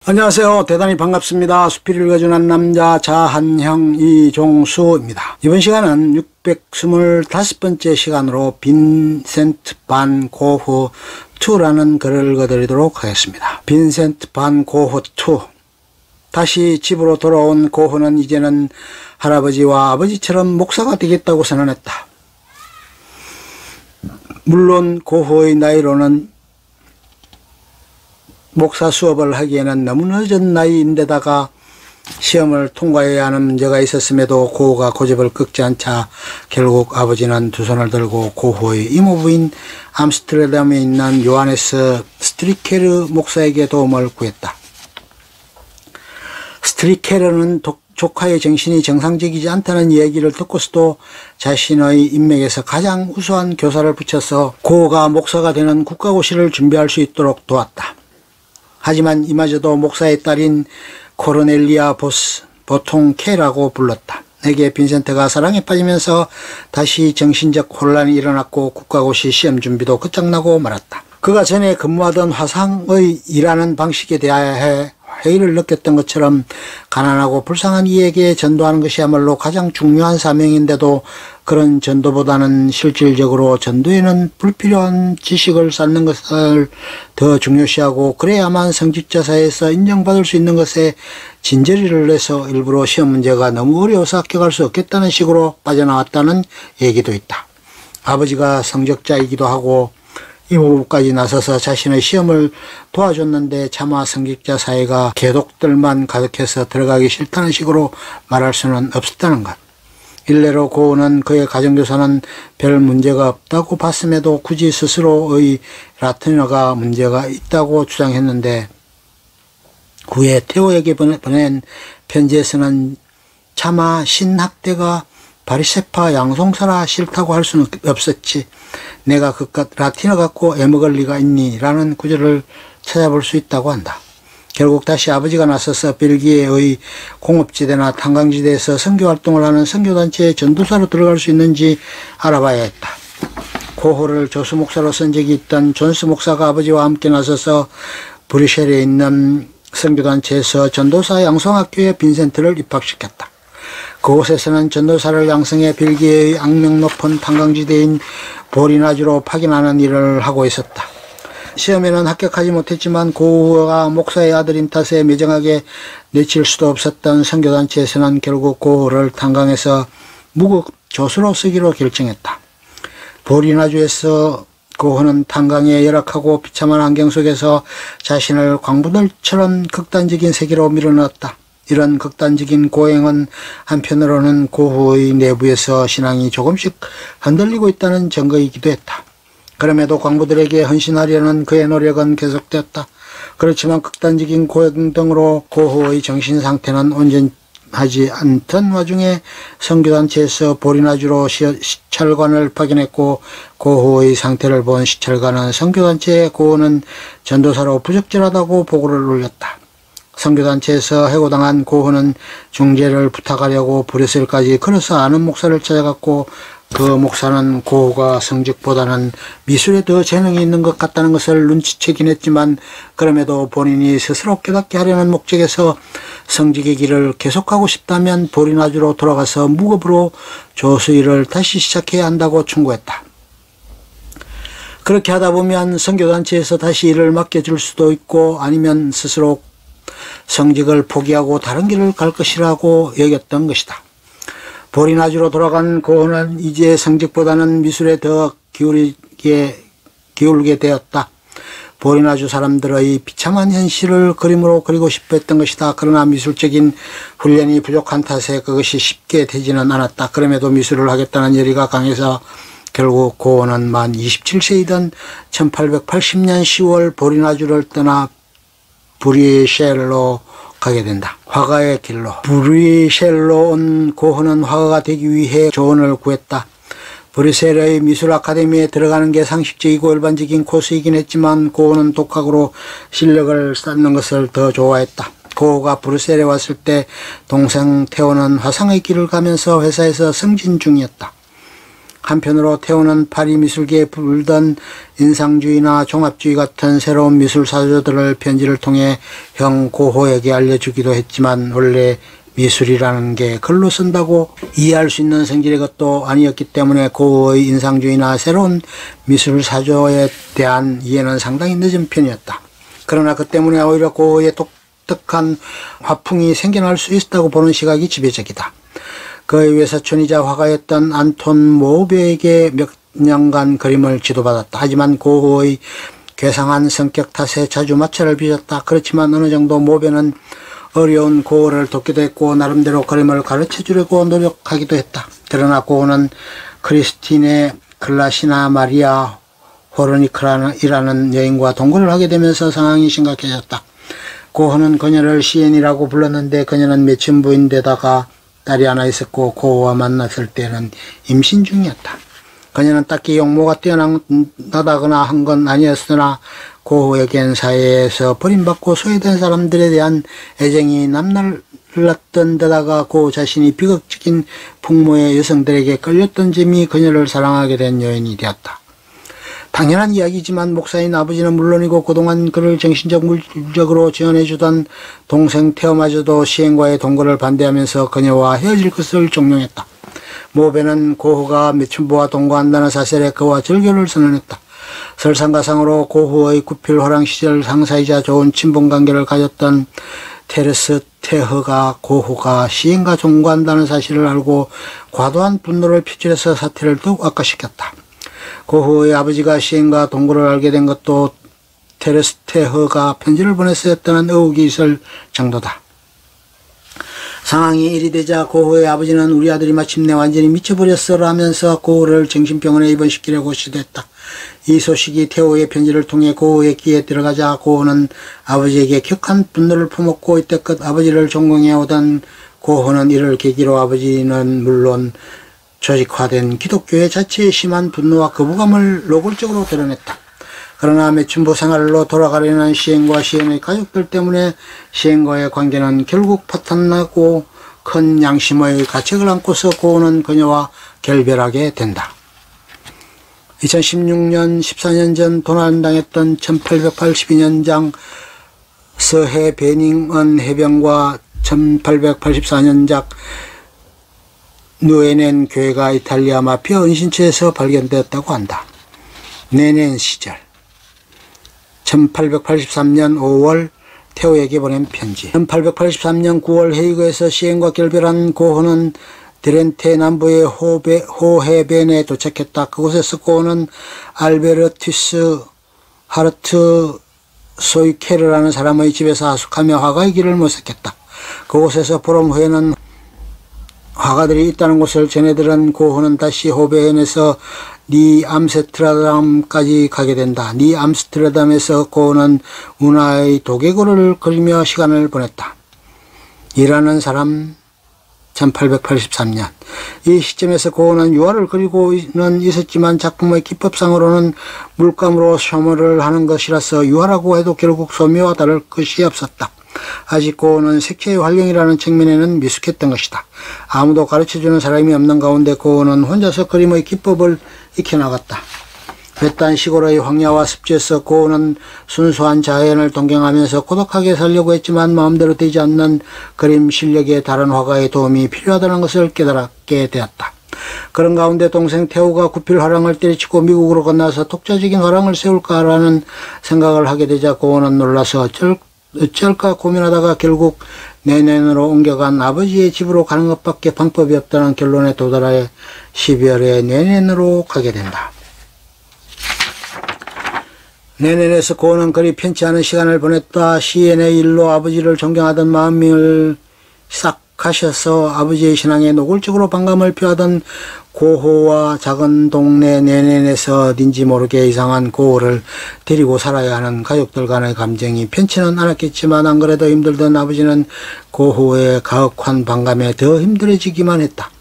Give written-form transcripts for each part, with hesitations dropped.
안녕하세요. 대단히 반갑습니다. 수필을 읽어주는 남자 자한형 이종수입니다. 이번 시간은 625번째 시간으로 빈센트 반 고흐 2라는 글을 읽어드리도록 하겠습니다. 빈센트 반 고흐 2. 다시 집으로 돌아온 고흐는 이제는 할아버지와 아버지처럼 목사가 되겠다고 선언했다. 물론 고흐의 나이로는 목사 수업을 하기에는 너무 늦은 나이인데다가 시험을 통과해야 하는 문제가 있었음에도 고흐가 고집을 꺾지 않자 결국 아버지는 두 손을 들고 고흐의 이모부인 암스테르담에 있는 요하네스 스트리케르 목사에게 도움을 구했다. 스트리케르는 조카의 정신이 정상적이지 않다는 얘기를 듣고서도 자신의 인맥에서 가장 우수한 교사를 붙여서 고흐가 목사가 되는 국가고시를 준비할 수 있도록 도왔다. 하지만 이마저도 목사의 딸인 코르넬리아 보스, 보통 K라고 불렀다. 내게 빈센트가 사랑에 빠지면서 다시 정신적 혼란이 일어났고 국가고시 시험 준비도 끝장나고 말았다. 그가 전에 근무하던 화상의 일하는 방식에 대하여 회의를 느꼈던 것처럼 가난하고 불쌍한 이에게 전도하는 것이야말로 가장 중요한 사명인데도 그런 전도보다는 실질적으로 전도에는 불필요한 지식을 쌓는 것을 더 중요시하고 그래야만 성직자 사회에서 인정받을 수 있는 것에 진저리를 내서 일부러 시험 문제가 너무 어려워서 합격할 수 없겠다는 식으로 빠져나왔다는 얘기도 있다. 아버지가 성적자이기도 하고 이모부까지 나서서 자신의 시험을 도와줬는데 차마 성직자 사회가 개독들만 가득해서 들어가기 싫다는 식으로 말할 수는 없었다는 것. 일례로 고흐는 그의 가정교사는 별 문제가 없다고 봤음에도 굳이 스스로의 라틴어가 문제가 있다고 주장했는데 후에 테오에게 보낸 편지에서는 차마 신학대가 바리세파 양송사라 싫다고 할 수는 없었지. 내가 그깟 라틴어 갖고 애먹을 리가 있니? 라는 구절을 찾아볼 수 있다고 한다. 결국 다시 아버지가 나서서 벨기에의 공업지대나 탄광지대에서 선교활동을 하는 선교단체의 전도사로 들어갈 수 있는지 알아봐야 했다. 고흐를 조수 목사로 쓴 적이 있던 존스 목사가 아버지와 함께 나서서 브뤼셀에 있는 선교단체에서 전도사 양성학교에 빈센트를 입학시켰다. 그곳에서는 전도사를 양성해 벨기에의 악명 높은 탄광지대인 보리나주로 파견하는 일을 하고 있었다. 시험에는 합격하지 못했지만 고흐가 목사의 아들인 탓에 매정하게 내칠 수도 없었던 선교단체에서는 결국 고흐를 탄광에서 무급 조수로 쓰기로 결정했다. 보리나주에서 고흐는 탄광의 열악하고 비참한 환경 속에서 자신을 광부들처럼 극단적인 세계로 밀어넣었다. 이런 극단적인 고행은 한편으로는 고흐의 내부에서 신앙이 조금씩 흔들리고 있다는 증거이기도 했다. 그럼에도 광부들에게 헌신하려는 그의 노력은 계속되었다. 그렇지만 극단적인 고행 등으로 고흐의 정신 상태는 온전하지 않던 와중에 선교단체에서 보리나주로 시찰관을 파견했고 고흐의 상태를 본 시찰관은 선교단체에 고흐는 전도사로 부적절하다고 보고를 올렸다. 선교단체에서 해고당한 고흐는 중재를 부탁하려고 브뤼셀까지 걸어서 아는 목사를 찾아갔고 그 목사는 고흐가 성직보다는 미술에 더 재능이 있는 것 같다는 것을 눈치채긴 했지만 그럼에도 본인이 스스로 깨닫게 하려는 목적에서 성직의 길을 계속하고 싶다면 보리나주로 돌아가서 무급으로 조수일을 다시 시작해야 한다고 충고했다. 그렇게 하다 보면 선교단체에서 다시 일을 맡겨줄 수도 있고 아니면 스스로 성직을 포기하고 다른 길을 갈 것이라고 여겼던 것이다. 보리나주로 돌아간 고흐는 이제 성직보다는 미술에 더 기울게 되었다. 보리나주 사람들의 비참한 현실을 그림으로 그리고 싶어 했던 것이다. 그러나 미술적인 훈련이 부족한 탓에 그것이 쉽게 되지는 않았다. 그럼에도 미술을 하겠다는 열의가 강해서 결국 고흐는 만 27세이던 1880년 10월 보리나주를 떠나 브뤼셀로 가게 된다. 화가의 길로. 브뤼셀로 온 고흐는 화가가 되기 위해 조언을 구했다. 브뤼셀의 미술 아카데미에 들어가는 게 상식적이고 일반적인 코스이긴 했지만 고흐는 독학으로 실력을 쌓는 것을 더 좋아했다. 고흐가 브뤼셀에 왔을 때 동생 테오는 화상의 길을 가면서 회사에서 승진 중이었다. 한편으로 태호는 파리 미술계에 불던 인상주의나 종합주의 같은 새로운 미술 사조들을 편지를 통해 형 고호에게 알려주기도 했지만 원래 미술이라는 게 글로 쓴다고 이해할 수 있는 성질의 것도 아니었기 때문에 고호의 인상주의나 새로운 미술 사조에 대한 이해는 상당히 늦은 편이었다. 그러나 그 때문에 오히려 고호의 독특한 화풍이 생겨날 수 있었다고 보는 시각이 지배적이다. 그의 외사촌이자 화가였던 안톤 모베에게 몇 년간 그림을 지도받았다. 하지만 고호의 괴상한 성격 탓에 자주 마찰을 빚었다. 그렇지만 어느 정도 모베는 어려운 고호를 돕기도 했고 나름대로 그림을 가르쳐주려고 노력하기도 했다. 그러나 고호는 크리스틴의 클라시나 마리아 호르니크라는 여인과 동거를 하게 되면서 상황이 심각해졌다. 고호는 그녀를 시엔이라고 불렀는데 그녀는 매춘부인데다가 딸이 하나 있었고 고호와 만났을 때는 임신 중이었다. 그녀는 딱히 용모가 뛰어나다거나 한 건 아니었으나 고호에겐 사회에서 버림받고 소외된 사람들에 대한 애정이 남달랐던 데다가 고호 자신이 비극적인 풍모의 여성들에게 끌렸던 점이 그녀를 사랑하게 된 요인이 되었다. 당연한 이야기지만 목사인 아버지는 물론이고 그동안 그를 정신적 물질적으로 지원해주던 동생 태어마저도 시엔과의 동거를 반대하면서 그녀와 헤어질 것을 종용했다. 모베는 고호가 매춘부와 동거한다는 사실에 그와 절교를 선언했다. 설상가상으로 고호의 구필 호랑 시절 상사이자 좋은 친분관계를 가졌던 테레스 테허가 고호가 시엔과 종거한다는 사실을 알고 과도한 분노를 표출해서 사태를 더욱 악화시켰다. 고호의 아버지가 시엔과 동거를 알게 된 것도 테레스 테허가 편지를 보냈었다는 의혹이 있을 정도다. 상황이 이리 되자 고호의 아버지는 우리 아들이 마침내 완전히 미쳐버렸어 라면서 고호를 정신병원에 입원시키려고 시도했다. 이 소식이 태호의 편지를 통해 고호의 귀에 들어가자 고호는 아버지에게 격한 분노를 품었고 이때껏 아버지를 존경해오던 고호는 이를 계기로 아버지는 물론 조직화된 기독교의 자체에 심한 분노와 거부감을 노골적으로 드러냈다. 그러나 매춘부 생활로 돌아가려는 시엔과 시엔의 가족들 때문에 시엔과의 관계는 결국 파탄나고 큰 양심의 가책을 안고서 고호는 그녀와 결별하게 된다. 2016년 14년 전 도난당했던 1882년장 서해 베닝언 해변과 1884년작 누에넨 교회가 이탈리아 마피아 은신처에서 발견되었다고 한다. 네넨 시절 1883년 5월 태호에게 보낸 편지. 1883년 9월 헤이그에서 시엔과 결별한 고호는 드렌테 남부의 호해변에 도착했다. 그곳에서 고호는 알베르투스 하르트 소이케르라는 사람의 집에서 하숙하며 화가의 길을 모색했다. 그곳에서 보름 후에는 화가들이 있다는 것을 전해들은 고호는 다시 호베현에서 니 암스테르담까지 가게 된다. 니 암스테르담에서 고호는 운하의 도개구를 그리며 시간을 보냈다. 일하는 사람 1883년. 이 시점에서 고호는 유화를 그리고는 있었지만 작품의 기법상으로는 물감으로 소묘를 하는 것이라서 유화라고 해도 결국 소묘와 다를 것이 없었다. 아직 고호는 색채의 활용이라는 측면에는 미숙했던 것이다. 아무도 가르쳐주는 사람이 없는 가운데 고호는 혼자서 그림의 기법을 익혀나갔다. 외딴 시골의 황야와 습지에서 고호는 순수한 자연을 동경하면서 고독하게 살려고 했지만 마음대로 되지 않는 그림 실력에 다른 화가의 도움이 필요하다는 것을 깨달게 되었다. 그런 가운데 동생 태호가 구필 화랑을 때려치고 미국으로 건너서 독자적인 화랑을 세울까라는 생각을 하게 되자 고호는 놀라서 어쩔까 고민하다가 결국 내년으로 옮겨간 아버지의 집으로 가는 것밖에 방법이 없다는 결론에 도달해 12월에 내년으로 가게 된다. 내년에서 고호는 그리 편치 않은 시간을 보냈다. 시엔의 일로 아버지를 존경하던 마음을 싹 가셔서 아버지의 신앙에 노골적으로 반감을 표하던 고호와 작은 동네 내년에서 어딘지 모르게 이상한 고호를 데리고 살아야 하는 가족들 간의 감정이 편치는 않았겠지만 안 그래도 힘들던 아버지는 고호의 가혹한 반감에 더 힘들어지기만 했다.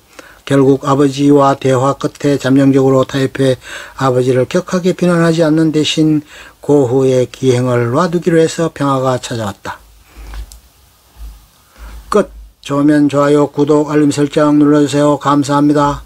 결국 아버지와 대화 끝에 잠정적으로 타협해 아버지를 격하게 비난하지 않는 대신 고호의 기행을 놔두기로 해서 평화가 찾아왔다. 끝. 좋으면 좋아요, 구독, 알림 설정 눌러주세요. 감사합니다.